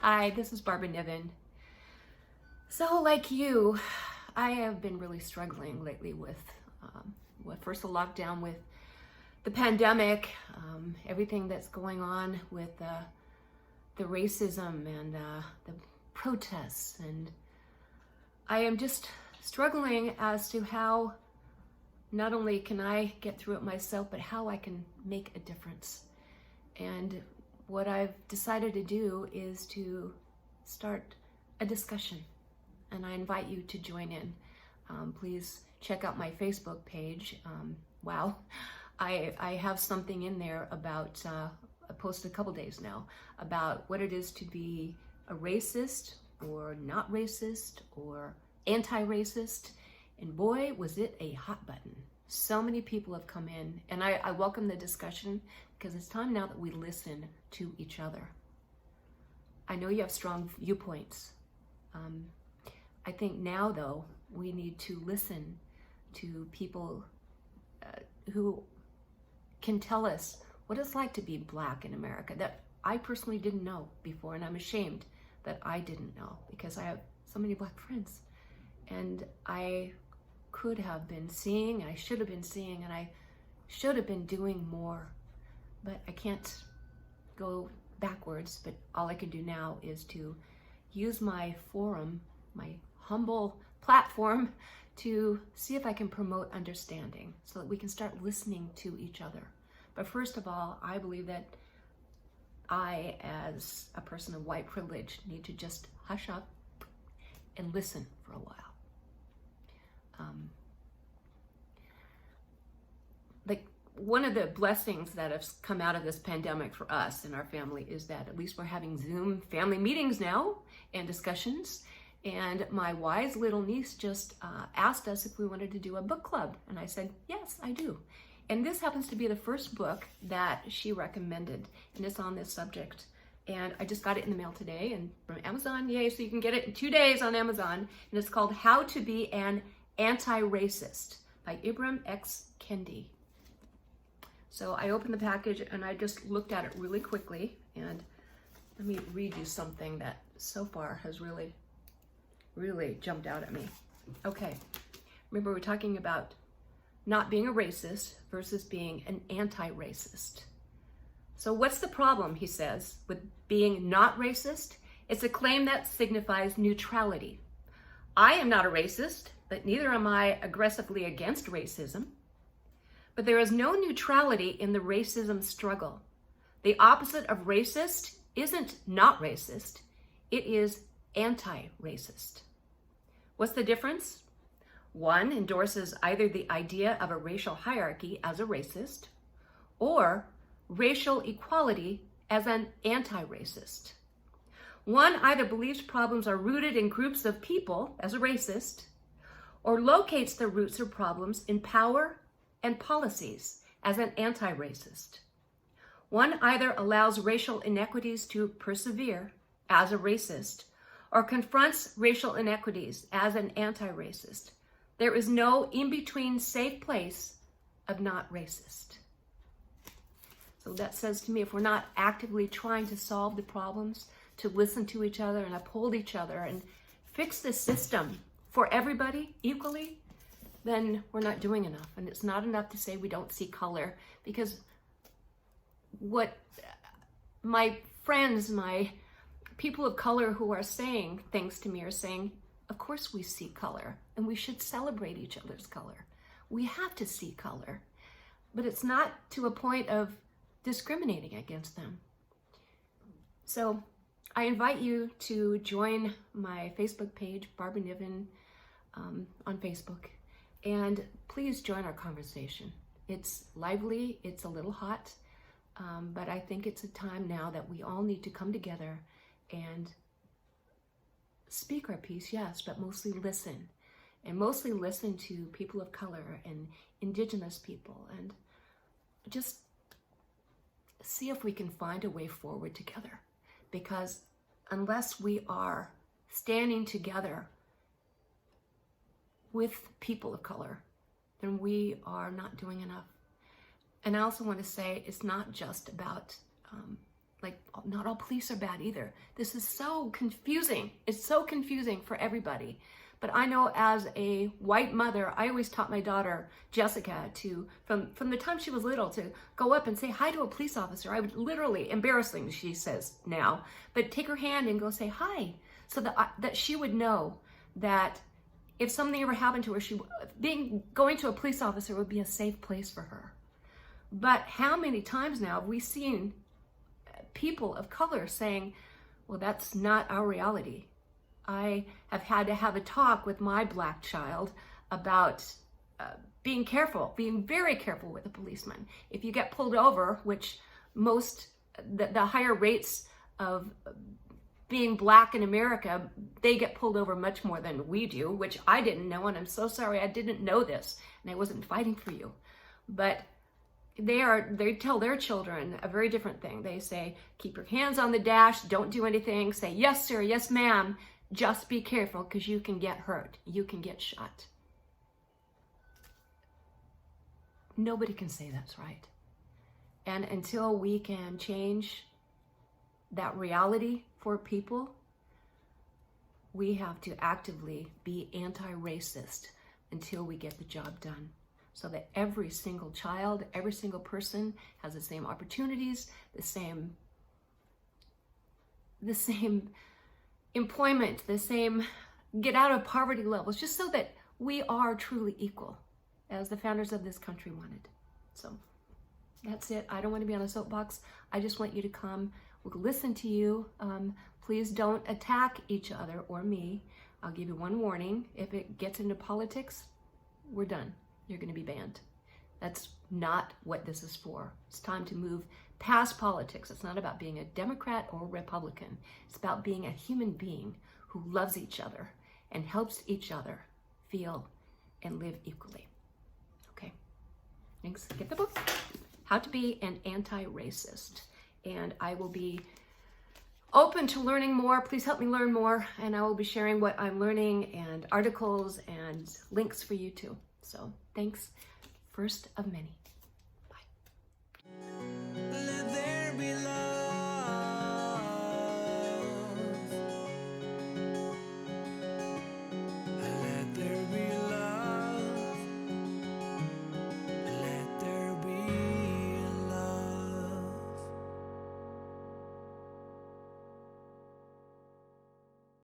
Hi, this is Barbara Niven. So like you, I have been really struggling lately with first the lockdown, with the pandemic, everything that's going on with the racism and the protests. And I am just struggling as to how not only can I get through it myself, but how I can make a difference. And what I've decided to do is to start a discussion, and I invite you to join in. Please check out my Facebook page. Wow, I have something in there about, I posted a couple days now, about what it is to be a racist or not racist or anti-racist. And boy, was it a hot button. So many people have come in, and I welcome the discussion, because it's time now that we listen to each other. I know you have strong viewpoints. I think now, though, we need to listen to people who can tell us what it's like to be Black in America, that I personally didn't know before, and I'm ashamed that I didn't know, because I have so many Black friends, and I could have been seeing, and I should have been seeing, and I should have been doing more, but I can't go backwards. But all I can do now is to use my forum, my humble platform, to see if I can promote understanding so that we can start listening to each other. But first of all, I believe that I, as a person of white privilege, need to just hush up and listen for a while. Like, one of the blessings that have come out of this pandemic for us and our family is that at least we're having Zoom family meetings now and discussions. And my wise little niece just asked us if we wanted to do a book club. And I said, yes, I do. And this happens to be the first book that she recommended, and it's on this subject. And I just got it in the mail today, and from Amazon, yay, so you can get it in 2 days on Amazon. And it's called How to Be an Anti-Racist by Ibram X. Kendi. So I opened the package and I just looked at it really quickly, and let me read you something that so far has really jumped out at me. Okay, remember we're talking about not being a racist versus being an anti-racist. So what's the problem, he says, with being not racist? It's a claim that signifies neutrality. I am not a racist, but neither am I aggressively against racism. But there is no neutrality in the racism struggle. The opposite of racist isn't not racist, it is anti-racist. What's the difference? One endorses either the idea of a racial hierarchy as a racist, or racial equality as an anti-racist. One either believes problems are rooted in groups of people as a racist, or locates the roots of problems in power and policies as an anti-racist. One either allows racial inequities to persevere as a racist, or confronts racial inequities as an anti-racist. There is no in-between safe place of not racist. So that says to me, if we're not actively trying to solve the problems, to listen to each other and uphold each other and fix the system for everybody equally, then we're not doing enough. And it's not enough to say we don't see color, because what my friends, my people of color who are saying things to me are saying, of course we see color, and we should celebrate each other's color. We have to see color, but it's not to a point of discriminating against them. So I invite you to join my Facebook page, Barbara Niven, on Facebook, and please join our conversation. It's lively, it's a little hot, but I think it's a time now that we all need to come together and speak our piece, yes, but mostly listen. And mostly listen to people of color and indigenous people, and just see if we can find a way forward together. Because unless we are standing together with people of color, then we are not doing enough. And I also want to say it's not just about Like, not all police are bad either. This is so confusing. It's so confusing for everybody. But I know as a white mother, I always taught my daughter, Jessica, to, from the time she was little, to go up and say hi to a police officer. I would literally, embarrassing, she says now, but take her hand and go say hi, so that she would know that if something ever happened to her, going to a police officer would be a safe place for her. But how many times now have we seen people of color saying, well, that's not our reality. I have had to have a talk with my Black child about being careful, being very careful with a policeman. If you get pulled over, which the higher rates of being Black in America, they get pulled over much more than we do, which I didn't know, and I'm so sorry I didn't know this, and I wasn't fighting for you. But they tell their children a very different thing. They say, keep your hands on the dash, don't do anything, say, yes, sir, yes, ma'am, just be careful because you can get hurt, you can get shot. Nobody can say that's right. And until we can change that reality for people, we have to actively be anti-racist until we get the job done, so that every single child, every single person has the same opportunities, the same employment, the same get out of poverty levels, just so that we are truly equal, as the founders of this country wanted. So that's it. I don't want to be on a soapbox. I just want you to come. We'll listen to you. Please don't attack each other or me. I'll give you one warning. If it gets into politics, we're done. You're going to be banned. That's not what this is for. It's time to move past politics. It's not about being a Democrat or Republican. It's about being a human being who loves each other and helps each other feel and live equally. Okay. Thanks. Get the book, How to Be an Anti-Racist. And I will be open to learning more. Please help me learn more. And I will be sharing what I'm learning and articles and links for you too. So thanks. First of many. Bye. Let there be love.